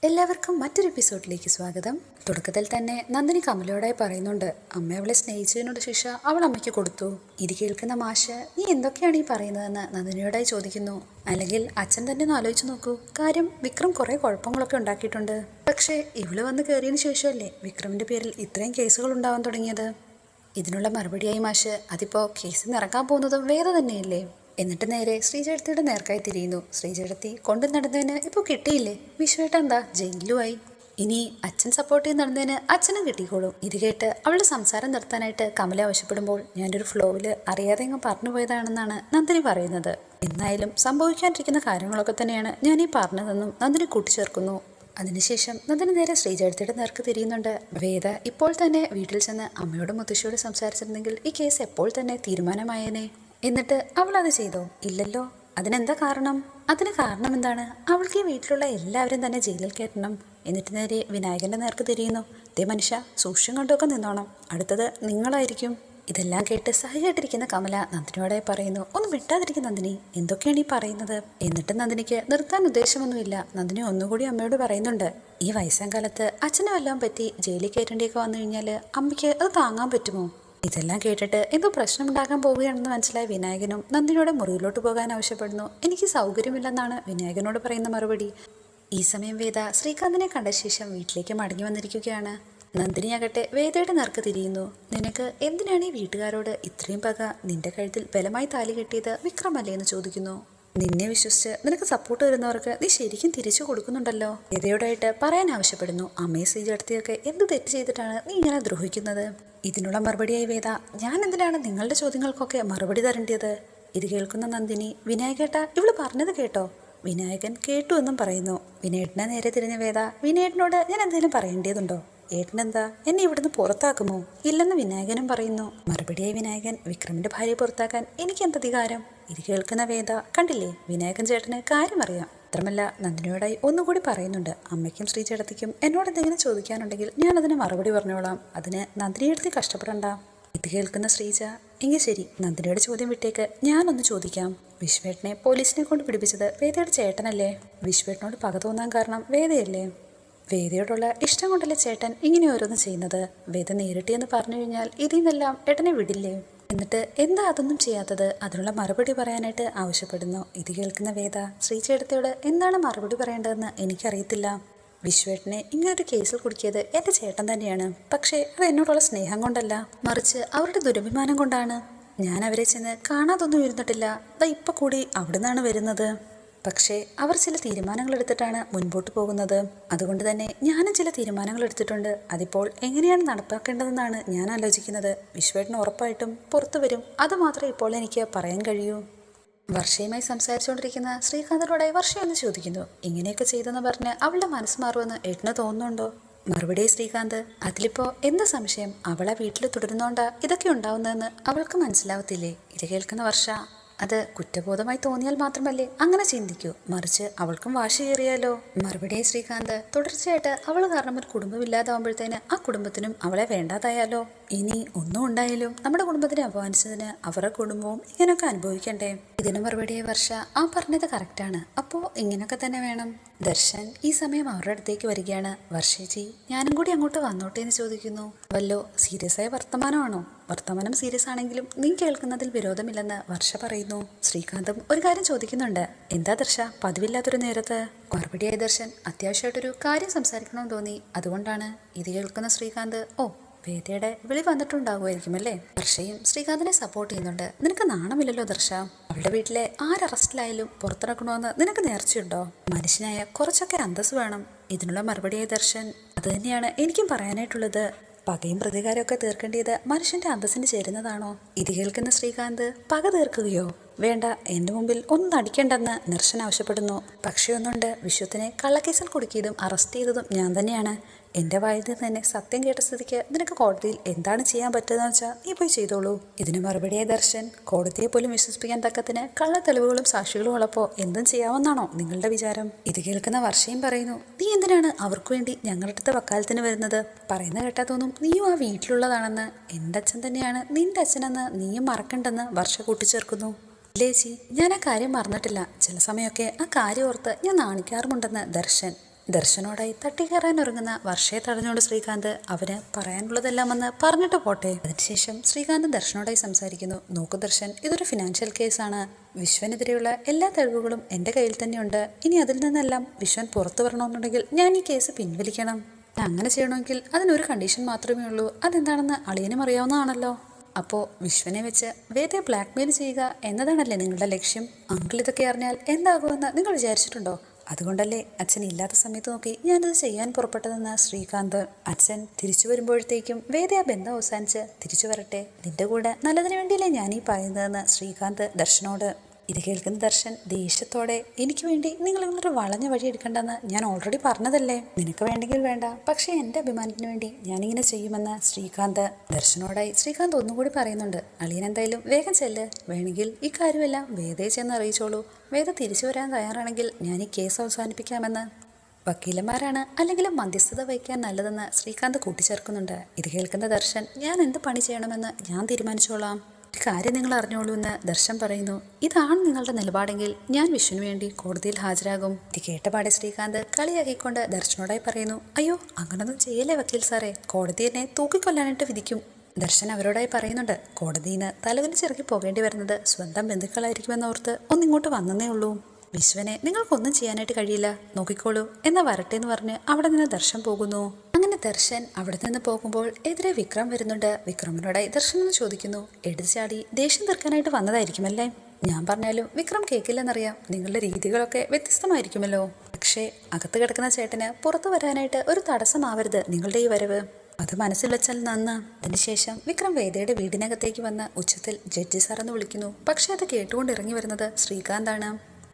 എല്ലാവർക്കും മറ്റൊരു എപ്പിസോഡിലേക്ക് സ്വാഗതം. തുടക്കത്തിൽ തന്നെ നന്ദിനി കമലയോടായി പറയുന്നുണ്ട്, അമ്മ അവളെ സ്നേഹിച്ചതിനോട് ശിക്ഷ അവൾ അമ്മയ്ക്ക് കൊടുത്തു. ഇത് കേൾക്കുന്ന മാഷ്, നീ എന്തൊക്കെയാണ് ഈ പറയുന്നതെന്ന് നന്ദിനിയോടായി ചോദിക്കുന്നു. അല്ലെങ്കിൽ അച്ഛൻ തന്നെ ഒന്ന് ആലോചിച്ച് നോക്കൂ. കാര്യം വിക്രം കുറെ കുഴപ്പങ്ങളൊക്കെ ഉണ്ടാക്കിയിട്ടുണ്ട്. പക്ഷേ ഇവള് വന്ന് കയറിയതിന് ശേഷമല്ലേ വിക്രമിന്റെ പേരിൽ ഇത്രയും കേസുകൾ ഉണ്ടാവാൻ തുടങ്ങിയത്. ഇതിനുള്ള മറുപടിയായി മാഷ്, അതിപ്പോ കേസിൽ ഇറക്കാൻ പോകുന്നതും വേദ തന്നെയല്ലേ. എന്നിട്ട് നേരെ ശ്രീജേടത്തിയുടെ നേർക്കായി തിരിയുന്നു. ശ്രീജേടത്തി കൊണ്ടു നടന്നതിന് ഇപ്പോൾ കിട്ടിയില്ലേ, വിശ്വേട്ട എന്താ ജയിലുമായി. ഇനി അച്ഛൻ സപ്പോർട്ട് ചെയ്ത് നടന്നതിന് അച്ഛനും കിട്ടിക്കോളും. ഇത് കേട്ട് അവളുടെ സംസാരം നിർത്താനായിട്ട് കമല ആവശ്യപ്പെടുമ്പോൾ ഞാനൊരു ഫ്ലോവില് അറിയാതെ അങ്ങ് പറഞ്ഞു പോയതാണെന്നാണ് നന്ദിനി പറയുന്നത്. എന്നായാലും സംഭവിക്കാണ്ടിരിക്കുന്ന കാര്യങ്ങളൊക്കെ തന്നെയാണ് ഞാൻ ഈ പറഞ്ഞതെന്നും നന്ദിനി കൂട്ടിച്ചേർക്കുന്നു. അതിനുശേഷം നന്ദിനി നേരെ ശ്രീജേടത്തിയുടെ നേർക്ക് തിരിയുന്നുണ്ട്. വേദ ഇപ്പോൾ തന്നെ വീട്ടിൽ ചെന്ന് അമ്മയോടും മുത്തശ്ശിയോടും സംസാരിച്ചിരുന്നെങ്കിൽ ഈ കേസ് എപ്പോൾ തന്നെ തീരുമാനമായേനെ. എന്നിട്ട് അവൾ അത് ചെയ്തോ? ഇല്ലല്ലോ. അതിനെന്താ കാരണം? അതിന് കാരണം എന്താണ്? അവൾക്ക് ഈ വീട്ടിലുള്ള എല്ലാവരും തന്നെ ജയിലിൽ കയറ്റണം. എന്നിട്ട് നേരെ വിനായകന്റെ നേർക്ക് തിരിയുന്നു. ദേ മനുഷ്യ, സൂക്ഷ്യം കൊണ്ടൊക്കെ നിന്നോണം, അടുത്തത് നിങ്ങളായിരിക്കും. ഇതെല്ലാം കേട്ട് സഹിയായിട്ടിരിക്കുന്ന കമല നന്ദിനിയോടെ പറയുന്നു, ഒന്ന് വിട്ടാതിരിക്കും നന്ദിനി, എന്തൊക്കെയാണ് ഈ പറയുന്നത്. എന്നിട്ട് നന്ദിനിക്ക് നിർത്താൻ ഉദ്ദേശമൊന്നുമില്ല. നന്ദിനി ഒന്നുകൂടി അമ്മയോട് പറയുന്നുണ്ട്, ഈ വയസ്സാം കാലത്ത് അച്ഛനും എല്ലാം പറ്റി ജയിലിൽ കയറ്റേണ്ടിയൊക്കെ വന്നു കഴിഞ്ഞാൽ അമ്മയ്ക്ക് അത് താങ്ങാൻ പറ്റുമോ? ഇതെല്ലാം കേട്ടിട്ട് എന്തോ പ്രശ്നമുണ്ടാകാൻ പോവുകയാണെന്ന് മനസ്സിലായ വിനായകനും നന്ദിനിയോടെ മുറിയിലോട്ട് പോകാൻ ആവശ്യപ്പെടുന്നു. എനിക്ക് സൗകര്യമില്ലെന്നാണ് വിനായകനോട് പറയുന്ന മറുപടി. ഈ സമയം വേദ ശ്രീകാന്തിനെ കണ്ട ശേഷം വീട്ടിലേക്ക് മടങ്ങി വന്നിരിക്കുകയാണ്. നന്ദിനിയാകട്ടെ വേദയുടെ നേർക്ക് തിരിയുന്നു. നിനക്ക് എന്തിനാണ് ഈ വീട്ടുകാരോട് ഇത്രയും പക? നിന്റെ കഴുത്തിൽ ബലമായി താലി കെട്ടിയത് വിക്രമല്ലേ എന്ന് ചോദിക്കുന്നു. നിന്നെ വിശ്വസിച്ച് നിനക്ക് സപ്പോർട്ട് വരുന്നവർക്ക് നീ ശരിക്കും തിരിച്ചു കൊടുക്കുന്നുണ്ടല്ലോ. വേദയോടായിട്ട് പറയാൻ ആവശ്യപ്പെടുന്നു. അമ്മയെ ശ്രീജേടത്തിയൊക്കെ എന്ത് തെറ്റ് ചെയ്തിട്ടാണ് നീ ഇങ്ങനെ ദ്രോഹിക്കുന്നത്? ഇതിനുള്ള മറുപടിയായി വേദ, ഞാൻ എന്തിനാണ് നിങ്ങളുടെ ചോദ്യങ്ങൾക്കൊക്കെ മറുപടി തരേണ്ടത്? ഇത് കേൾക്കുന്ന നന്ദിനി, വിനായകേട്ട ഇവള് പറഞ്ഞത് കേട്ടോ? വിനായകൻ കേട്ടു എന്നും പറയുന്നു. വിനയേട്ടനെ നേരെ തിരിഞ്ഞ വേദ, വിനയേട്ടനോട് ഞാൻ എന്തെങ്കിലും പറയേണ്ടതുണ്ടോ? ഏട്ടനെന്താ എന്നെ ഇവിടുന്ന് പുറത്താക്കുമോ? ഇല്ലെന്ന് വിനായകനും പറയുന്നു. മറുപടിയായി വിനായകൻ, വിക്രമിന്റെ ഭാര്യയെ പുറത്താക്കാൻ എനിക്ക് എന്തധികാരം? ഇത് കേൾക്കുന്ന വേദ, കണ്ടില്ലേ വിനായകൻ ചേട്ടന് കാര്യമറിയാം. മാത്രമല്ല നന്ദിനിയോടായി ഒന്നുകൂടി പറയുന്നുണ്ട്, അമ്മയ്ക്കും ശ്രീചേട്ടത്തിക്കും എന്നോട് എന്തെങ്കിലും ചോദിക്കാനുണ്ടെങ്കിൽ ഞാൻ അതിന് മറുപടി പറഞ്ഞോളാം. അതിന് നന്ദിനിയെടുത്ത് കഷ്ടപ്പെടണ്ട. ഇത് കേൾക്കുന്ന ശ്രീജ, എങ്കിൽ ശരി നന്ദിനിയുടെ ചോദ്യം വിട്ടേക്ക്, ഞാനൊന്ന് ചോദിക്കാം. വിശ്വേട്ടനെ പോലീസിനെ കൊണ്ട് പിടിപ്പിച്ചത് വേദയുടെ ചേട്ടനല്ലേ? വിശ്വേട്ടനോട് പക തോന്നാൻ കാരണം വേദയല്ലേ? വേദയോടുള്ള ഇഷ്ടം കൊണ്ടല്ലേ ചേട്ടൻ ഇങ്ങനെ ഓരോന്ന് ചെയ്യുന്നത്? വേദ നേരിട്ട് എന്ന് പറഞ്ഞു കഴിഞ്ഞാൽ ഇതിൽ നിന്നെല്ലാം ഏട്ടനെ വിടില്ലേ? എന്നിട്ട് എന്താ അതൊന്നും ചെയ്യാത്തത്? അതിനുള്ള മറുപടി പറയാനായിട്ട് ആവശ്യപ്പെടുന്നു. ഇത് കേൾക്കുന്ന വേദ, ശ്രീചേട്ടത്തിയോട് എന്താണ് മറുപടി പറയേണ്ടതെന്ന് എനിക്കറിയത്തില്ല. വിശ്വേട്ടനെ ഇങ്ങനൊരു കേസിൽ കുടുക്കിയത് എൻ്റെ ചേട്ടൻ തന്നെയാണ്. പക്ഷേ അത് എന്നോടുള്ള സ്നേഹം കൊണ്ടല്ല, മറിച്ച് അവരുടെ ദുരഭിമാനം കൊണ്ടാണ്. ഞാൻ അവരെ ചെന്ന് കാണാതൊന്നും ഇരുന്നിട്ടില്ല. ഇപ്പം കൂടി അവിടെ നിന്നാണ് വരുന്നത്. പക്ഷേ അവർ ചില തീരുമാനങ്ങൾ എടുത്തിട്ടാണ് മുൻപോട്ട് പോകുന്നത്. അതുകൊണ്ട് തന്നെ ഞാനും ചില തീരുമാനങ്ങൾ എടുത്തിട്ടുണ്ട്. അതിപ്പോൾ എങ്ങനെയാണ് നടപ്പാക്കേണ്ടതെന്നാണ് ഞാൻ ആലോചിക്കുന്നത്. വിശ്വേട്ടന് ഉറപ്പായിട്ടും പുറത്തു വരും. അതുമാത്രമേ ഇപ്പോൾ എനിക്ക് പറയാൻ കഴിയൂ. വർഷയുമായി സംസാരിച്ചുകൊണ്ടിരിക്കുന്ന ശ്രീകാന്തനോടായി വർഷയൊന്ന് ചോദിക്കുന്നു, ഇങ്ങനെയൊക്കെ ചെയ്തെന്ന് പറഞ്ഞ് അവളുടെ മനസ്സ് മാറുമെന്ന് ഏട്ടന് തോന്നുന്നുണ്ടോ? മറുപടി ശ്രീകാന്ത്, അതിലിപ്പോ എന്താ സംശയം? അവളെ വീട്ടിൽ തുടരുന്നോണ്ടാ ഇതൊക്കെ ഉണ്ടാവുന്നതെന്ന് അവൾക്ക് മനസ്സിലാവത്തില്ലേ? ഇത് കേൾക്കുന്ന വർഷ, അത് കുറ്റബോധമായി തോന്നിയാൽ മാത്രമല്ലേ അങ്ങനെ ചിന്തിക്കൂ, മറിച്ച് അവൾക്കും വാശി കയറിയാലോ. മറുപടിയായി ശ്രീകാന്ത്, തുടർച്ചയായിട്ട് അവൾ കാരണം ഒരു കുടുംബമില്ലാതാവുമ്പോഴത്തേന് ആ കുടുംബത്തിനും അവളെ വേണ്ടാതായാലോ? ഇനി ഒന്നും ഉണ്ടായാലും നമ്മുടെ കുടുംബത്തിനെ അപമാനിച്ചതിന് അവരുടെ കുടുംബവും ഇങ്ങനെയൊക്കെ അനുഭവിക്കണ്ടേ? ഇതിന് മറുപടിയായി വർഷ, ആ പറഞ്ഞത് കറക്റ്റാണ്. അപ്പോൾ ഇങ്ങനെയൊക്കെ തന്നെ വേണം. ദർശൻ ഈ സമയം അവരുടെ അടുത്തേക്ക് വരികയാണ്. വർഷേച്ചി, ഞാനും കൂടി അങ്ങോട്ട് വന്നോട്ടെ എന്ന് ചോദിക്കുന്നു. വല്ലോ സീരിയസ് ആയ വർത്തമാനമാണോ? വർത്തമാനം സീരിയസ് ആണെങ്കിലും നീ കേൾക്കുന്നതിൽ വിരോധമില്ലെന്ന് വർഷ പറയുന്നു. ശ്രീകാന്തും ഒരു കാര്യം ചോദിക്കുന്നുണ്ട്, എന്താ ദർശ പതിവില്ലാത്തൊരു നേരത്ത്? മറുപടിയായി ദർശൻ, അത്യാവശ്യമായിട്ടൊരു കാര്യം സംസാരിക്കണമെന്ന് തോന്നി, അതുകൊണ്ടാണ്. ഇത് കേൾക്കുന്ന ശ്രീകാന്ത്, ഓ വേദയുടെ വിളി വന്നിട്ടുണ്ടാകുമായിരിക്കും അല്ലേ? വർഷയും ശ്രീകാന്തിനെ സപ്പോർട്ട് ചെയ്യുന്നുണ്ട്. നിനക്ക് നാണമില്ലല്ലോ ദർശ? അവളുടെ വീട്ടിലെ ആരറസ്റ്റിലായാലും പുറത്തിറക്കണമെന്ന് നിനക്ക് നേർച്ചയുണ്ടോ? മനുഷ്യനായ കുറച്ചൊക്കെ അന്തസ് വേണം. ഇതിനുള്ള മറുപടിയായി ദർശൻ, അത് തന്നെയാണ് എനിക്കും പറയാനായിട്ടുള്ളത്. പകയും പ്രതികാരമൊക്കെ തീർക്കേണ്ടത് മനുഷ്യന്റെ അന്തസ്സിന് ചേരുന്നതാണോ? ഇത് കേൾക്കുന്ന ശ്രീകാന്ത്, പക തീർക്കുകയോ? വേണ്ട, എൻ്റെ മുമ്പിൽ ഒന്നും അടിക്കണ്ടെന്ന് ദർശൻ ആവശ്യപ്പെടുന്നു. പക്ഷേ ഒന്നുണ്ട്, വിശ്വത്തിനെ കള്ളക്കേസിൽ കുടുക്കിയതും അറസ്റ്റ് ചെയ്തതും ഞാൻ തന്നെയാണ്. എൻ്റെ വായിൽ നിന്ന് തന്നെ സത്യം കേട്ട സ്ഥിതിക്ക് നിനക്ക് കോടതിയിൽ എന്താണ് ചെയ്യാൻ പറ്റുന്നതെന്ന് വെച്ചാൽ നീ പോയി ചെയ്തോളൂ. ഇതിന് മറുപടിയായി ദർശൻ, കോടതിയെ പോലും വിശ്വസിപ്പിക്കാൻ തക്കത്തിന് കള്ള തെളിവുകളും സാക്ഷികളും ഉള്ളപ്പോൾ എന്തും ചെയ്യാമെന്നാണോ നിങ്ങളുടെ വിചാരം? ഇത് കേൾക്കുന്ന വർഷയും പറയുന്നു, നീ എന്തിനാണ് അവർക്ക് വേണ്ടി ഞങ്ങളുടെ അടുത്ത വക്കാലത്തിന് വരുന്നത്? പറയുന്ന കേട്ടാ തോന്നും നീയും ആ വീട്ടിലുള്ളതാണെന്ന്. എൻ്റെ അച്ഛൻ തന്നെയാണ് നിന്റെ അച്ഛനെന്ന് നീയും മറക്കണ്ടെന്ന് വർഷ കൂട്ടിച്ചേർക്കുന്നു. ലേച്ചി, ഞാൻ ആ കാര്യം മറന്നിട്ടില്ല. ചില സമയമൊക്കെ ആ കാര്യം ഓർത്ത് ഞാൻ നാണിക്കാറുമുണ്ടെന്ന് ദർശൻ. ദർശനോടായി തട്ടിക്കയറാനൊരുങ്ങുന്ന വർഷയെ തടഞ്ഞുകൊണ്ട് ശ്രീകാന്ത് അവന് പറയാനുള്ളതെല്ലാം വന്ന് പറഞ്ഞിട്ട് പോട്ടെ. അതിനുശേഷം ശ്രീകാന്ത് ദർശനോടായി സംസാരിക്കുന്നു. നോക്കൂ ദർശൻ, ഇതൊരു ഫിനാൻഷ്യൽ കേസാണ്. വിശ്വനെതിരെയുള്ള എല്ലാ തെളിവുകളും എൻ്റെ കയ്യിൽ തന്നെയുണ്ട്. ഇനി അതിൽ നിന്നെല്ലാം വിശ്വൻ പുറത്തു വരണമെന്നുണ്ടെങ്കിൽ ഞാൻ ഈ കേസ് പിൻവലിക്കണം. അങ്ങനെ ചെയ്യണമെങ്കിൽ അതിനൊരു കണ്ടീഷൻ മാത്രമേ ഉള്ളൂ. അതെന്താണെന്ന് അളിയനും അറിയാവുന്നതാണല്ലോ. അപ്പോൾ വിശ്വനെ വെച്ച് വേദയെ ബ്ലാക്ക്മെയിൽ ചെയ്യുക എന്നതാണല്ലേ നിങ്ങളുടെ ലക്ഷ്യം? അങ്കിൾ ഇതൊക്കെ അറിഞ്ഞാൽ എന്താകുമെന്ന് നിങ്ങൾ വിചാരിച്ചിട്ടുണ്ടോ? അതുകൊണ്ടല്ലേ അച്ഛൻ ഇല്ലാത്ത സമയത്ത് നോക്കി ഞാനിത് ചെയ്യാൻ പുറപ്പെട്ടതെന്ന് ശ്രീകാന്ത്. അച്ഛൻ തിരിച്ചു വരുമ്പോഴത്തേക്കും വേദ ആ ബന്ധം അവസാനിച്ച് തിരിച്ചു വരട്ടെ. നിന്റെ കൂടെ നല്ലതിനു വേണ്ടിയല്ലേ ഞാനീ പറയുന്നതെന്ന് ശ്രീകാന്ത് ദർശനോട്. ഇത് കേൾക്കുന്ന ദർശൻ ദേഷ്യത്തോടെ, എനിക്ക് വേണ്ടി നിങ്ങൾ നിങ്ങളൊരു വളഞ്ഞ വഴി എടുക്കണ്ടെന്ന് ഞാൻ ഓൾറെഡി പറഞ്ഞതല്ലേ. നിനക്ക് വേണ്ടെങ്കിൽ വേണ്ട, പക്ഷേ എൻ്റെ അഭിമാനത്തിന് വേണ്ടി ഞാനിങ്ങനെ ചെയ്യുമെന്ന് ശ്രീകാന്ത് ദർശനോടായി ശ്രീകാന്ത് ഒന്നുകൂടി പറയുന്നുണ്ട്. അളിയൻ എന്തായാലും വേഗം ചെല്ല്. വേണമെങ്കിൽ ഈ കാര്യമെല്ലാം വേദയെ ചെന്ന് അറിയിച്ചോളൂ. വേദ തിരിച്ചു വരാൻ തയ്യാറാണെങ്കിൽ ഞാൻ ഈ കേസ് അവസാനിപ്പിക്കാമെന്ന്. വക്കീലന്മാരാണ് അല്ലെങ്കിൽ മധ്യസ്ഥത വഹിക്കാൻ നല്ലതെന്ന് ശ്രീകാന്ത് കൂട്ടിച്ചേർക്കുന്നുണ്ട്. ഇത് കേൾക്കുന്ന ദർശൻ, ഞാൻ എന്ത് പണി ചെയ്യണമെന്ന് ഞാൻ തീരുമാനിച്ചോളാം. ഒരു കാര്യം നിങ്ങൾ അറിഞ്ഞോളൂ എന്ന് ദർശൻ പറയുന്നു. ഇതാണ് നിങ്ങളുടെ നിലപാടെങ്കിൽ ഞാൻ വിഷ്ണുവിന് വേണ്ടി കോടതിയിൽ ഹാജരാകും. ഇത് കേട്ടപാടെ ശ്രീകാന്ത് കളിയാക്കിക്കൊണ്ട് ദർശനോടായി പറയുന്നു. അയ്യോ, അങ്ങനൊന്നും ചെയ്യല്ലേ വക്കീൽ സാറേ, കോടതി എന്നെ തൂക്കിക്കൊല്ലാനായിട്ട് വിധിക്കും. ദർശൻ അവരോടായി പറയുന്നുണ്ട്. കോടതിയിൽ നിന്ന് തലകുനിച്ചിറക്കി പോകേണ്ടി വരുന്നത് സ്വന്തം ബന്ധുക്കളായിരിക്കുമെന്നോർത്ത് ഒന്നിങ്ങോട്ട് വന്നേ ഉള്ളൂ. വിശ്വനെ നിങ്ങൾക്കൊന്നും ചെയ്യാനായിട്ട് കഴിയില്ല, നോക്കിക്കോളൂ എന്നാ വരട്ടെ എന്ന് പറഞ്ഞ് അവിടെ നിന്ന് ദർശൻ പോകുന്നു. അങ്ങനെ ദർശൻ അവിടെ നിന്ന് പോകുമ്പോൾ എതിരെ വിക്രം വരുന്നുണ്ട്. വിക്രമിനോടായി ദർശൻ എന്ന് ചോദിക്കുന്നു. എടുത്തു ചാടി ദേഷ്യം തീർക്കാനായിട്ട് വന്നതായിരിക്കുമല്ലേ? ഞാൻ പറഞ്ഞാലും വിക്രം കേൾക്കില്ലെന്നറിയാം. നിങ്ങളുടെ രീതികളൊക്കെ വ്യത്യസ്തമായിരിക്കുമല്ലോ. പക്ഷേ അകത്ത് കിടക്കുന്ന ചേട്ടന് പുറത്തു വരാനായിട്ട് ഒരു തടസ്സമാവരുത് നിങ്ങളുടെ ഈ വരവ്. അത് മനസ്സിൽ വെച്ചാൽ നന്ന്. അതിനുശേഷം വിക്രം വേദയുടെ വീടിനകത്തേക്ക് വന്ന് ഉച്ചത്തിൽ ജഡ്ജി സാറെന്ന് വിളിക്കുന്നു. പക്ഷെ അത് കേട്ടുകൊണ്ട് ഇറങ്ങി വരുന്നത് ശ്രീകാന്താണ്.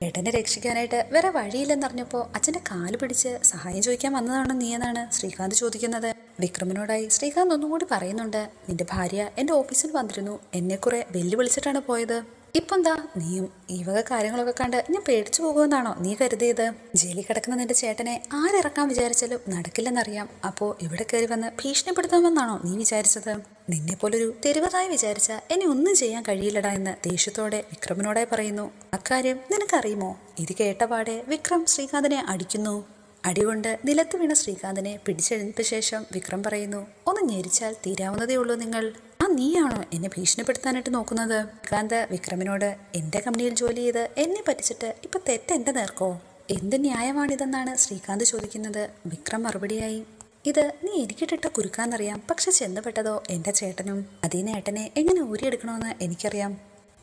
ഏട്ടനെ രക്ഷിക്കാനായിട്ട് വേറെ വഴിയില്ലെന്നറിഞ്ഞപ്പോൾ അച്ഛൻ്റെ കാല് പിടിച്ച് സഹായം ചോദിക്കാൻ വന്നതാണോ നീ എന്നാണ് ശ്രീകാന്ത് ചോദിക്കുന്നത്. വിക്രമിനോടായി ശ്രീകാന്ത് ഒന്നും കൂടി പറയുന്നുണ്ട്. നിന്റെ ഭാര്യ എൻ്റെ ഓഫീസിൽ വന്നിരുന്നു, എന്നെ കുറെ വെല്ലുവിളിച്ചിട്ടാണ് പോയത്. ഇപ്പം എന്താ നീയും ഈ വക കാര്യങ്ങളൊക്കെ കണ്ട് ഞാൻ പേടിച്ചു പോകുമെന്നാണോ നീ കരുതിയത്? ജയിലിൽ കിടക്കുന്ന നിന്റെ ചേട്ടനെ ആരിറക്കാൻ വിചാരിച്ചാലും നടക്കില്ലെന്നറിയാം. അപ്പോൾ ഇവിടെ കയറി വന്ന് ഭീഷണിപ്പെടുത്താമെന്നാണോ നീ വിചാരിച്ചത്? നിന്നെപ്പോലൊരു തെരുവതായി വിചാരിച്ച എന്നെ ഒന്നും ചെയ്യാൻ കഴിയില്ലടാ എന്ന് ദേഷ്യത്തോടെ വിക്രമിനോടായി പറയുന്നു. അക്കാര്യം നിനക്കറിയുമോ? ഇത് കേട്ടപാടെ വിക്രം ശ്രീകാന്തിനെ അടിക്കുന്നു. അടികൊണ്ട് നിലത്ത് വീണ ശ്രീകാന്തിനെ പിടിച്ചെഴുന്നതിന് ശേഷം വിക്രം പറയുന്നു. ഒന്ന് ഞെരിച്ചാൽ തീരാവുന്നതേ ഉള്ളൂ നിങ്ങൾ. നീയാണോ എന്നെ ഭീഷണിപ്പെടുത്താനായിട്ട് നോക്കുന്നത്? ശ്രീകാന്ത് വിക്രമിനോട്, എൻ്റെ കമ്പനിയിൽ ജോലി ചെയ്ത് എന്നെ പറ്റിച്ചിട്ട് ഇപ്പൊ തെറ്റെന്റെ നേർക്കോ? എന്ത് ന്യായമാണിതെന്നാണ് ശ്രീകാന്ത് ചോദിക്കുന്നത്. വിക്രം മറുപടിയായി, ഇത് നീ എനിക്കിട്ടിട്ട് കുരുക്കാന്നറിയാം, പക്ഷെ ചെന്നപ്പെട്ടതോ എൻ്റെ ചേട്ടനും. അതിന് ഏട്ടനെ എങ്ങനെ ഊരിയെടുക്കണമെന്ന് എനിക്കറിയാം.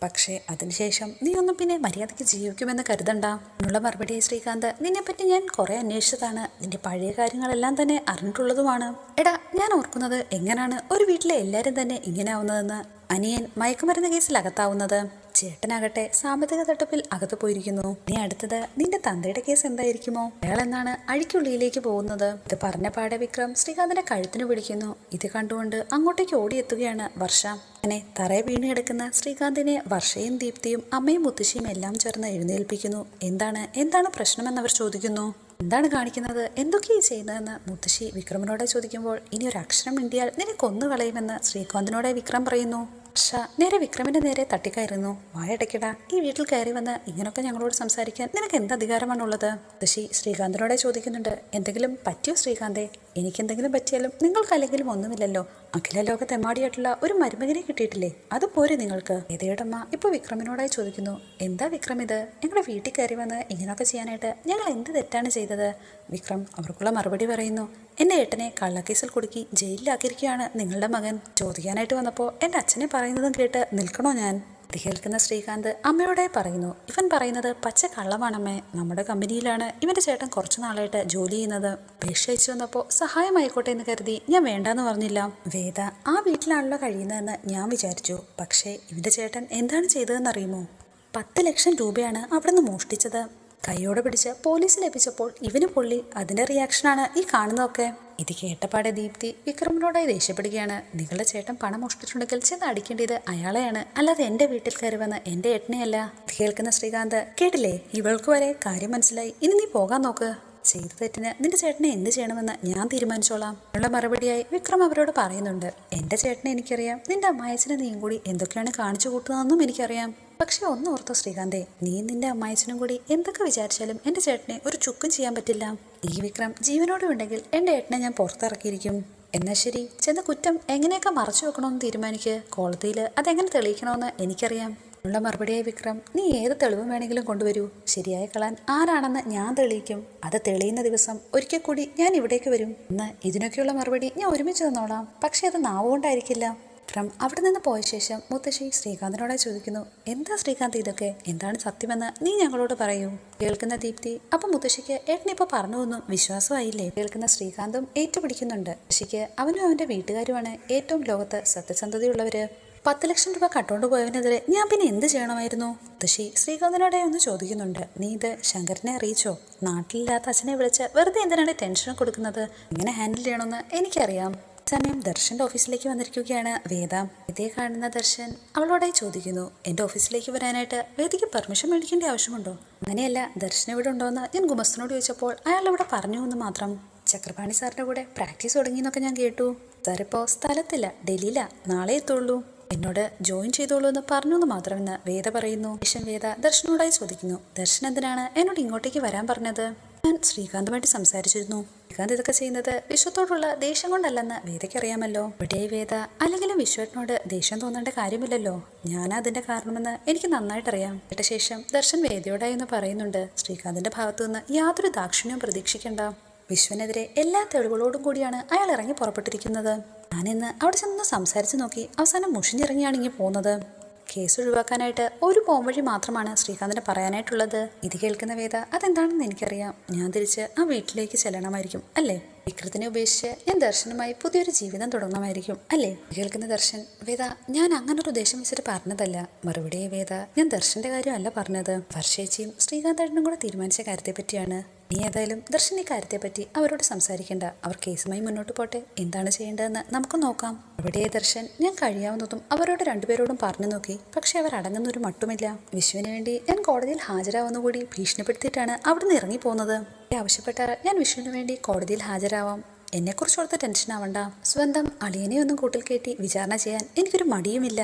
പക്ഷേ അതിനുശേഷം നീ ഒന്നും പിന്നെ മര്യാദയ്ക്ക് ജീവിക്കുമെന്ന് കരുതണ്ട എന്നുള്ള മറുപടിയായി ശ്രീകാന്ത്, നിന്നെപ്പറ്റി ഞാൻ കുറെ അന്വേഷിച്ചതാണ്. നിന്റെ പഴയ കാര്യങ്ങളെല്ലാം തന്നെ അറിഞ്ഞിട്ടുള്ളതുമാണ്. എടാ, ഞാൻ ഓർക്കുന്നത് എങ്ങനെയാണ് ഒരു വീട്ടിലെ എല്ലാവരും തന്നെ ഇങ്ങനെ ആവുന്നതെന്ന്. അനിയൻ മയക്കുമരുന്ന് കേസിൽ അകത്താവുന്നത്, ചേട്ടനാകട്ടെ സാമ്പത്തിക തട്ടിപ്പിൽ അകത്ത് പോയിരിക്കുന്നു. നീ അടുത്തത് നിന്റെ തന്തയുടെ കേസ് എന്തായിരിക്കുമോ? അയാൾ എന്നാണ് അഴിക്കുള്ളിയിലേക്ക് പോകുന്നത്. ഇത് പറഞ്ഞ പാടെ വിക്രം ശ്രീകാന്തിന്റെ കഴുത്തിന് പിടിക്കുന്നു. ഇത് കണ്ടുകൊണ്ട് അങ്ങോട്ടേക്ക് ഓടിയെത്തുകയാണ് വർഷ. അങ്ങനെ തറയെ വീണ് കിടക്കുന്ന ശ്രീകാന്തിനെ വർഷയും ദീപ്തിയും അമ്മയും മുത്തശ്ശിയും എല്ലാം ചേർന്ന് എഴുന്നേൽപ്പിക്കുന്നു. എന്താണ് പ്രശ്നമെന്ന് അവർ ചോദിക്കുന്നു. എന്താണ് കാണിക്കുന്നത്, എന്തൊക്കെയാണ് ചെയ്യുന്നതെന്ന് മുത്തശ്ശി വിക്രമിനോടെ ചോദിക്കുമ്പോൾ, ഇനി ഒരു അക്ഷരം മിണ്ടിയാൽ നിന്നെ കൊന്നുകളയുമെന്ന് ശ്രീകാന്തിനോടെ വിക്രം പറയുന്നു. വർഷ നേരെ വിക്രമിന്റെ നേരെ തട്ടിക്കയറുന്നു. വായടയ്ക്കടാ, ഈ വീട്ടിൽ കയറി വന്ന് ഇങ്ങനൊക്കെ ഞങ്ങളോട് സംസാരിക്കാൻ നിനക്ക് എന്ത് അധികാരമാണുള്ളത്? മുത്തശ്ശി ശ്രീകാന്തിനോടെ ചോദിക്കുന്നുണ്ട്. എന്തെങ്കിലും പറ്റിയോ ശ്രീകാന്തേ? എനിക്കെന്തെങ്കിലും പറ്റിയാലും നിങ്ങൾക്കല്ലെങ്കിലും ഒന്നുമില്ലല്ലോ. അഖില ലോക തെമ്മാടിയായിട്ടുള്ള ഒരു മരുമകനെ കിട്ടിയിട്ടില്ലേ, അത് പോരെ നിങ്ങൾക്ക്? വേദയുടമ്മ ഇപ്പൊ വിക്രമിനോടായി ചോദിക്കുന്നു. എന്താ വിക്രം ഇത്? ഞങ്ങളുടെ വീട്ടിൽ കയറി വന്ന് ഇങ്ങനെയൊക്കെ ചെയ്യാനായിട്ട് ഞങ്ങൾ എന്ത് തെറ്റാണ് ചെയ്തത്? വിക്രം അവർക്കുള്ള മറുപടി പറയുന്നു. എൻ്റെ ഏട്ടനെ കള്ളക്കേസിൽ കുടുക്കി ജയിലിലാക്കിയിരിക്കുകയാണ് നിങ്ങളുടെ മകൻ. ചോദിക്കാനായിട്ട് വന്നപ്പോൾ എൻ്റെ അച്ഛനെ പറയുന്നതും കേട്ട് നിൽക്കണോ ഞാൻ? ഇത് കേൾക്കുന്ന ശ്രീകാന്ത് അമ്മയോടെ പറയുന്നു. ഇവൻ പറയുന്നത് പച്ച കള്ളമാണമ്മേ. നമ്മുടെ കമ്പനിയിലാണ് ഇവന്റെ ചേട്ടൻ കുറച്ചു നാളായിട്ട് ജോലി ചെയ്യുന്നത്. അപേക്ഷ അയച്ചു വന്നപ്പോൾ സഹായമായിക്കോട്ടെ എന്ന് കരുതി ഞാൻ വേണ്ടാന്ന് പറഞ്ഞില്ല. വേദ ആ വീട്ടിലാണല്ലോ കഴിയുന്നതെന്ന് ഞാൻ വിചാരിച്ചു. പക്ഷേ ഇവന്റെ ചേട്ടൻ എന്താണ് ചെയ്തതെന്നറിയുമോ? 10 ലക്ഷം രൂപയാണ് അവിടെ നിന്ന് മോഷ്ടിച്ചത്. കൈയോടെ പിടിച്ച് പോലീസിൽ ഏൽപ്പിച്ചപ്പോൾ ഇവന് പൊള്ളി. അതിന്റെ റിയാക്ഷനാണ് ഈ കാണുന്നതൊക്കെ. ഇത് കേട്ടപാടെ ദീപ്തി വിക്രമിനോടായി ദേഷ്യപ്പെടുകയാണ്. നിങ്ങളുടെ ചേട്ടൻ പണം മോഷ്ടിച്ചിട്ടുണ്ടെങ്കിൽ ചെന്ന് അടിക്കേണ്ടത് അയാളെയാണ്, അല്ലാതെ എൻ്റെ വീട്ടിൽ കയറി വന്ന് എൻ്റെ ഏട്ടനെയല്ല. ഇത് കേൾക്കുന്ന ശ്രീകാന്ത്, കേട്ടില്ലേ, ഇവൾക്ക് വരെ കാര്യം മനസ്സിലായി. ഇനി നീ പോകാൻ നോക്ക്. ചെയ്ത തെറ്റിന് നിന്റെ ചേട്ടനെ എന്ത് ചെയ്യണമെന്ന് ഞാൻ തീരുമാനിച്ചോളാം എന്നുള്ള മറുപടിയായി വിക്രം അവരോട് പറയുന്നുണ്ട്. എൻ്റെ ചേട്ടനെ എനിക്കറിയാം, നിന്റെ അമ്മായച്ചനെ നീയും കൂടി എന്തൊക്കെയാണ് കാണിച്ചു കൂട്ടുന്നതെന്നും എനിക്കറിയാം. പക്ഷെ ഒന്നോർത്തോ ശ്രീകാന്തേ, നീ നിന്റെ അമ്മായച്ചനും കൂടി എന്തൊക്കെ വിചാരിച്ചാലും എന്റെ ചേട്ടനെ ഒരു ചുക്കും ചെയ്യാൻ പറ്റില്ല. ഈ വിക്രം ജീവനോടെ ഉണ്ടെങ്കിൽ എന്റെ ഏട്ടനെ ഞാൻ പുറത്തിറക്കിയിരിക്കും. എന്നാ ശരി, ചെന്ന് കുറ്റം എങ്ങനെയൊക്കെ മറച്ചു വെക്കണമെന്ന് തീരുമാനിക്ക്. കോടതിയിൽ അതെങ്ങനെ തെളിയിക്കണമെന്ന് എനിക്കറിയാം. ഉള്ള മറുപടിയായി വിക്രം, നീ ഏത് തെളിവും വേണമെങ്കിലും കൊണ്ടുവരൂ. ശരിയായ കളൻ ആരാണെന്ന് ഞാൻ തെളിയിക്കും. അത് തെളിയുന്ന ദിവസം ഒരിക്കൽ കൂടി ഞാൻ ഇവിടേക്ക് വരും. എന്ന് ഇതിനൊക്കെയുള്ള മറുപടി ഞാൻ ഒരുമിച്ച് തന്നോളാം. പക്ഷെ അത് നാവുകൊണ്ടായിരിക്കില്ല. വിക്രം അവിടെ നിന്ന് പോയ ശേഷം മുത്തശ്ശി ശ്രീകാന്തിനോടെ ചോദിക്കുന്നു, എന്താ ശ്രീകാന്ത് ഇതൊക്കെ? എന്താണ് സത്യമെന്ന് നീ ഞങ്ങളോട് പറയൂ. കേൾക്കുന്ന ദീപ്തി, അപ്പൊ മുത്തശ്ശിക്ക് ഏട്ടനിപ്പോ പറഞ്ഞൊന്നും വിശ്വാസമായില്ലേ? കേൾക്കുന്ന ശ്രീകാന്തും ഏറ്റുപിടിക്കുന്നുണ്ട്. മുത്തശ്ശിക്ക് അവനും അവന്റെ വീട്ടുകാരുമാണ് ഏറ്റവും ലോകത്ത് സത്യസന്ധതയുള്ളവര്. 10 ലക്ഷം രൂപ കട്ടോണ്ട് പോയവനെതിരെ ഞാൻ പിന്നെ എന്ത് ചെയ്യണമായിരുന്നു? മുത്തശ്ശി ശ്രീകാന്തിനോടെ ഒന്ന് ചോദിക്കുന്നുണ്ട്. നീ ഇത് ശങ്കരനെ അറിയിച്ചോ? നാട്ടിലില്ലാത്ത അച്ഛനെ വിളിച്ച് വെറുതെ എന്തിനാണ് ടെൻഷൻ കൊടുക്കുന്നത്? എങ്ങനെ ഹാൻഡിൽ ചെയ്യണമെന്ന് എനിക്കറിയാം. സമയം ദർശന്റെ ഓഫീസിലേക്ക് വന്നിരിക്കുകയാണ് വേദ. വേദയെ കാണുന്ന ദർശൻ അവളോടായി ചോദിക്കുന്നു, എന്റെ ഓഫീസിലേക്ക് വരാനായിട്ട് വേദിക്ക് പെർമിഷൻ മേടിക്കേണ്ട ആവശ്യമുണ്ടോ? അങ്ങനെയല്ല, ദർശൻ ഇവിടെ ഉണ്ടോയെന്ന് ഞാൻ ഗുമസ്തനോട് ചോദിച്ചപ്പോൾ അയാൾ ഇവിടെ പറഞ്ഞു എന്ന് മാത്രം. ചക്രപാണി സാറിന്റെ കൂടെ പ്രാക്ടീസ് തുടങ്ങിയെന്നൊക്കെ ഞാൻ കേട്ടു. സാറിപ്പോ സ്ഥലത്തില്ല, ഡൽഹിയില, നാളെ എത്തുള്ളൂ. എന്നോട് ജോയിൻ ചെയ്തോളൂ എന്ന് പറഞ്ഞു എന്ന് മാത്രമെന്ന് വേദ പറയുന്നു. ശേഷം വേദ ദർശനോടായി ചോദിക്കുന്നു, ദർശൻ എന്തിനാണ് എന്നോട് ഇങ്ങോട്ടേക്ക് വരാൻ പറഞ്ഞത്? ഞാൻ ശ്രീകാന്തുമായിട്ട് സംസാരിച്ചിരുന്നു. ശ്രീകാന്ത് ഇതൊക്കെ ചെയ്യുന്നത് വിശ്വത്തോടുള്ള ദേഷ്യം കൊണ്ടല്ലെന്ന് വേദയ്ക്ക് അറിയാമല്ലോ. ഇവിടെ വേദ അല്ലെങ്കിലും വിശ്വനോട് ദേഷ്യം തോന്നേണ്ട കാര്യമില്ലല്ലോ. ഞാൻ അതിന്റെ കാരണമെന്ന് എനിക്ക് നന്നായിട്ടറിയാം. കേട്ട ശേഷം ദർശൻ വേദയോടായി എന്ന് പറയുന്നുണ്ട്, ശ്രീകാന്തിന്റെ ഭാഗത്തു നിന്ന് യാതൊരു ദാക്ഷിണ്യവും പ്രതീക്ഷിക്കണ്ട. വിശ്വനെതിരെ എല്ലാ തെളിവുകളോടും കൂടിയാണ് അയാൾ ഇറങ്ങി പുറപ്പെട്ടിരിക്കുന്നത്. ഞാനിന്ന് അവിടെ ചെന്ന് സംസാരിച്ചു നോക്കി. അവസാനം മുഷിഞ്ഞിറങ്ങിയാണ് ഇങ്ങനെ പോകുന്നത്. കേസ് ഒഴിവാക്കാനായിട്ട് ഒരു പോംവഴി മാത്രമാണ് ശ്രീകാന്തിന് പറയാനായിട്ടുള്ളത്. ഇത് കേൾക്കുന്ന വേദ, അതെന്താണെന്ന് എനിക്കറിയാം. ഞാൻ തിരിച്ച് ആ വീട്ടിലേക്ക് ചെല്ലണമായിരിക്കും അല്ലേ? വിക്രത്തിനെ ഉപേക്ഷിച്ച് ഞാൻ ദർശനുമായി പുതിയൊരു ജീവിതം തുടങ്ങണമായിരിക്കും അല്ലേ? കേൾക്കുന്ന ദർശൻ, വേദ ഞാൻ അങ്ങനൊരു ഉദ്ദേശം വെച്ചിട്ട് പറഞ്ഞതല്ല. മറുപടിയെ വേദ, ഞാൻ ദർശന്റെ കാര്യമല്ല പറഞ്ഞത്. വർഷേച്ചിയും ശ്രീകാന്തേട്ടനും കൂടെ തീരുമാനിച്ച കാര്യത്തെ പറ്റിയാണ്. നീ ഏതായാലും ദർശൻ ഈ കാര്യത്തെപ്പറ്റി അവരോട് സംസാരിക്കേണ്ട. അവർ കേസുമായി മുന്നോട്ട് പോട്ടെ. എന്താണ് ചെയ്യേണ്ടതെന്ന് നമുക്ക് നോക്കാം. അവിടെ ദർശൻ ഞാൻ കഴിയാവുന്നതും അവരോട് രണ്ടുപേരോടും പറഞ്ഞു നോക്കി. പക്ഷെ അവർ അടങ്ങുന്നൊരു മട്ടുമില്ല. വിശ്വന് വേണ്ടി ഞാൻ കോടതിയിൽ ഹാജരാവുന്നുകൂടി ഭീഷണിപ്പെടുത്തിയിട്ടാണ് അവിടുന്ന് ഇറങ്ങിപ്പോകുന്നത്. ആവശ്യപ്പെട്ടാൽ ഞാൻ വിശ്വന് വേണ്ടി കോടതിയിൽ ഹാജരാവാം. എന്നെക്കുറിച്ച് ഓർത്ത് ടെൻഷൻ ആവണ്ട. സ്വന്തം അളിയനെ ഒന്നും കൂട്ടിൽ കയറ്റി വിചാരണ ചെയ്യാൻ എനിക്കൊരു മടിയുമില്ല.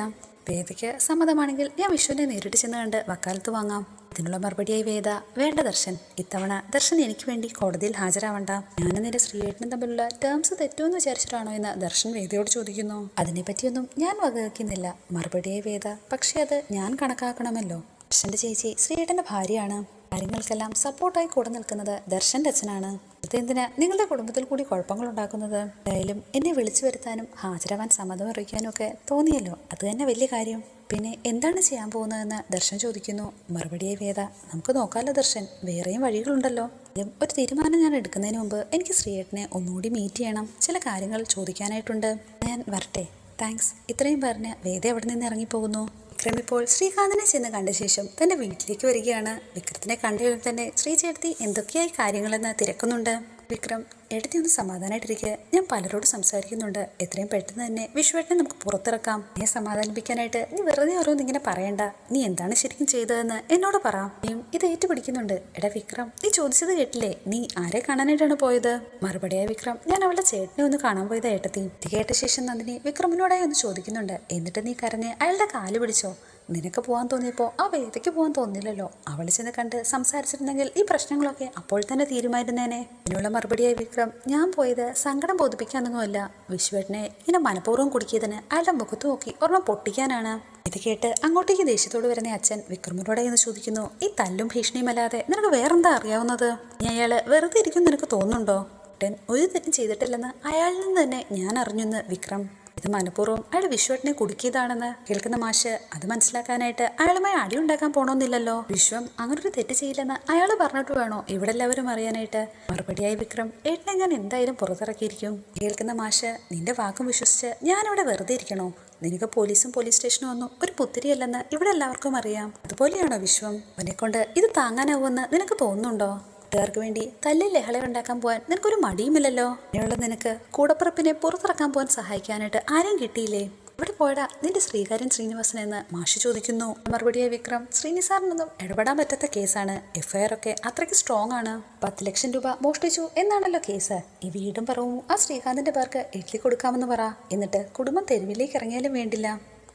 വേദയ്ക്ക് സമ്മതമാണെങ്കിൽ ഞാൻ വിശ്വനെ നേരിട്ട് ചെന്ന് കണ്ട് വക്കാലത്ത് വാങ്ങാം. ഇതിനുള്ള മറുപടിയായി വേദ, വേണ്ട ദർശൻ, ഇത്തവണ ദർശൻ എനിക്ക് വേണ്ടി കോടതിയിൽ ഹാജരാവണ്ട. ഞാനും നിന്റെ ശ്രീയേട്ടനും തമ്മിലുള്ള ടേംസ് തെറ്റുമെന്ന് വിചാരിച്ചിട്ടാണോ എന്ന് ദർശൻ വേദയോട് ചോദിക്കുന്നു. അതിനെപ്പറ്റിയൊന്നും ഞാൻ വകവെക്കുന്നില്ല. മറുപടിയായി വേദ, പക്ഷെ അത് ഞാൻ കണക്കാക്കണമല്ലോ. ദർശന്റെ ചേച്ചി ശ്രീയേട്ടന്റെ ഭാര്യയാണ്. കാര്യങ്ങൾക്കെല്ലാം സപ്പോർട്ടായി കൂടെ നിൽക്കുന്നത് ദർശന്റെ അച്ഛനാണ്. അതെന്തിനാ നിങ്ങളുടെ കുടുംബത്തിൽ കൂടി കുഴപ്പങ്ങൾ ഉണ്ടാക്കുന്നത്? എന്തായാലും എന്നെ വിളിച്ചു വരുത്താനും ഹാജരാവാൻ സമ്മതം അറിയിക്കാനും ഒക്കെ തോന്നിയല്ലോ, അത് തന്നെ വലിയ കാര്യം. പിന്നെ എന്താണ് ചെയ്യാൻ പോകുന്നതെന്ന് ദർശൻ ചോദിക്കുന്നു. മറുപടിയായി വേദ, നമുക്ക് നോക്കാമല്ലോ ദർശൻ, വേറെയും വഴികളുണ്ടല്ലോ. ഒരു തീരുമാനം ഞാൻ എടുക്കുന്നതിന് മുമ്പ് എനിക്ക് ശ്രീയേട്ടനെ ഒന്നുകൂടി മീറ്റ് ചെയ്യണം. ചില കാര്യങ്ങൾ ചോദിക്കാനായിട്ടുണ്ട്. ഞാൻ വരട്ടെ. താങ്ക്സ്. ഇത്രയും പറഞ്ഞ് വേദ അവിടെ നിന്ന് ഇറങ്ങിപ്പോകുന്നു. വിക്രം ഇപ്പോൾ ശ്രീകാന്തിനെ ചെന്ന് കണ്ട ശേഷം തന്റെ വീട്ടിലേക്ക് വരികയാണ്. വിക്രത്തിനെ കണ്ടുകഴിഞ്ഞാൽ തന്നെ ശ്രീചേട്ടത്തി എന്തൊക്കെയായി കാര്യങ്ങളെന്ന് തിരക്കുന്നുണ്ട്. വിക്രം, എടുത്തി ഒന്ന് സമാധാനമായിട്ടിരിക്കുക. ഞാൻ പലരോട് സംസാരിക്കുന്നുണ്ട്. എത്രയും പെട്ടെന്ന് തന്നെ വിശ്വേട്ടനെ നമുക്ക് പുറത്തിറക്കാം. നീ സമാധാനിപ്പിക്കാനായിട്ട് നീ വെറുതെ ഓരോന്നിങ്ങനെ പറയണ്ട. നീ എന്താണ് ശരിക്കും ചെയ്തതെന്ന് എന്നോട് പറ. നീയും ഇത് ഏറ്റുപിടിക്കുന്നുണ്ട്. എടാ വിക്രം, നീ ചോദിച്ചത് കേട്ടില്ലേ? നീ ആരെ കാണാനായിട്ടാണ് പോയത്? മറുപടിയായി വിക്രം, ഞാൻ അവളുടെ ചേട്ടനെ ഒന്ന് കാണാൻ പോയത് ഏട്ടത്തി. ഇത് കേട്ട ശേഷം നന്ദിനി വിക്രമിനോടായി ഒന്ന് ചോദിക്കുന്നുണ്ട്, എന്നിട്ട് നീ കരഞ്ഞ് അയാളുടെ കാല് പിടിച്ചോ? നിനക്ക് പോകാൻ തോന്നിയപ്പോൾ ആ വേദയ്ക്ക് പോകാൻ തോന്നില്ലല്ലോ. അവളെ ചെന്ന് കണ്ട് സംസാരിച്ചിരുന്നെങ്കിൽ ഈ പ്രശ്നങ്ങളൊക്കെ അപ്പോൾ തന്നെ തീരുമായിരുന്നേനെ. ഇതിനുള്ള മറുപടിയായി വിക്രം, ഞാൻ പോയത് സങ്കടം ബോധിപ്പിക്കാനൊന്നുമല്ല. വിശ്വേട്ടനെ ഇങ്ങനെ മനഃപൂർവ്വം കുടുക്കിയതിന് അയാളുടെ മുഖത്ത് നോക്കി ഒരെണ്ണം പൊട്ടിക്കാനാണ്. ഇത് കേട്ട് അങ്ങോട്ടേക്ക് ദേഷ്യത്തോട് വരുന്ന അച്ഛൻ വിക്രമിനോടെ എന്ന് ചോദിക്കുന്നു, ഈ തല്ലും ഭീഷണിയും അല്ലാതെ നിനക്ക് വേറെന്താ അറിയാവുന്നത്? നീ അയാള് വെറുതെ ഇരിക്കും നിനക്ക് തോന്നുന്നുണ്ടോ? ഒരു തെറ്റും ചെയ്തിട്ടില്ലെന്ന് അയാളിൽ നിന്ന് തന്നെ ഞാൻ അറിഞ്ഞെന്ന് വിക്രം. ഇത് മനഃപൂർവ്വം അയാൾ വിശ്വേട്ടനെ കുടുക്കിയതാണെന്ന് കേൾക്കുന്ന മാഷ് അത് മനസ്സിലാക്കാനായിട്ട് അയാളുമായി അടി ഉണ്ടാക്കാൻ പോണോന്നില്ലല്ലോ. വിശ്വം അങ്ങനൊരു തെറ്റ് ചെയ്യില്ലെന്ന് അയാൾ പറഞ്ഞിട്ട് വേണോ ഇവിടെ എല്ലാവരും അറിയാനായിട്ട്? മറുപടിയായി വിക്രം, ഏട്ടനെ ഞാൻ എന്തായാലും പുറത്തിറക്കിയിരിക്കും. കേൾക്കുന്ന മാഷ്, നിന്റെ വാക്കും വിശ്വസിച്ച് ഞാനിവിടെ വെറുതെ ഇരിക്കണോ? നിനക്ക് പോലീസും പോലീസ് സ്റ്റേഷനും ഒന്നും ഒരു പുത്തിരിയല്ലെന്ന് ഇവിടെ എല്ലാവർക്കും അറിയാം. അതുപോലെയാണോ വിശ്വം? അവനെക്കൊണ്ട് ഇത് താങ്ങാനാവുമെന്ന് നിനക്ക് തോന്നുന്നുണ്ടോ? കൂട്ടുകാർക്ക് വേണ്ടി തല്ലിൽ ലഹള ഉണ്ടാക്കാൻ പോകാൻ നിനക്കൊരു മടിയുമില്ലല്ലോ. അങ്ങനെയുള്ള നിനക്ക് കൂടപ്പിറപ്പിനെ പുറത്തിറക്കാൻ പോകാൻ സഹായിക്കാനായിട്ട് ആരെയും കിട്ടിയില്ലേ? ഇവിടെ പോയടാ നിന്റെ ശ്രീകാര്യൻ ശ്രീനിവാസൻ എന്ന് മാഷി ചോദിക്കുന്നു. മറുപടിയായി വിക്രം, ശ്രീനിസാറിനൊന്നും ഇടപെടാൻ പറ്റാത്ത കേസാണ്. എഫ്ഐആർ ഒക്കെ അത്രയ്ക്ക് സ്ട്രോങ് ആണ്. 10 ലക്ഷം രൂപ മോഷ്ടിച്ചു എന്നാണല്ലോ കേസ്. ഈ വീടും പറവും ആ ശ്രീകാന്തിന്റെ പേർക്ക് എഴുതി കൊടുക്കാമെന്ന് പറ. എന്നിട്ട് കുടുംബം തെരുവിലേക്ക് ഇറങ്ങിയാലും വേണ്ടില്ല.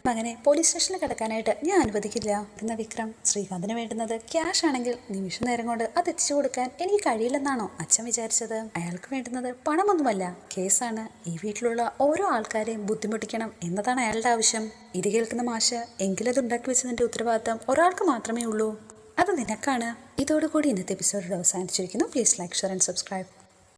മകനെ പോലീസ് സ്റ്റേഷനിൽ കിടക്കാനായിട്ട് ഞാൻ അനുവദിക്കില്ല എന്ന വിക്രം. ശ്രീകാന്തിന് വേണ്ടുന്നത് ക്യാഷ് ആണെങ്കിൽ നിമിഷ നേരം കൊണ്ട് അത് എത്തിച്ചു കൊടുക്കാൻ എനിക്ക് കഴിയില്ലെന്നാണോ അച്ഛൻ വിചാരിച്ചത്? അയാൾക്ക് വേണ്ടുന്നത് പണമൊന്നുമല്ല, കേസാണ്. ഈ വീട്ടിലുള്ള ഓരോ ആൾക്കാരെയും ബുദ്ധിമുട്ടിക്കണം എന്നതാണ് അയാളുടെ ആവശ്യം. ഇത് കേൾക്കുന്ന മാഷ്, എങ്കിലത് ഉണ്ടാക്കി വെച്ചതിന്റെ ഉത്തരവാദിത്തം ഒരാൾക്ക് മാത്രമേ ഉള്ളൂ, അത് നിനക്കാണ്. ഇതോടുകൂടി ഇന്നത്തെ എപ്പിസോഡ് അവസാനിച്ചിരിക്കുന്നു. Please like, share and subscribe.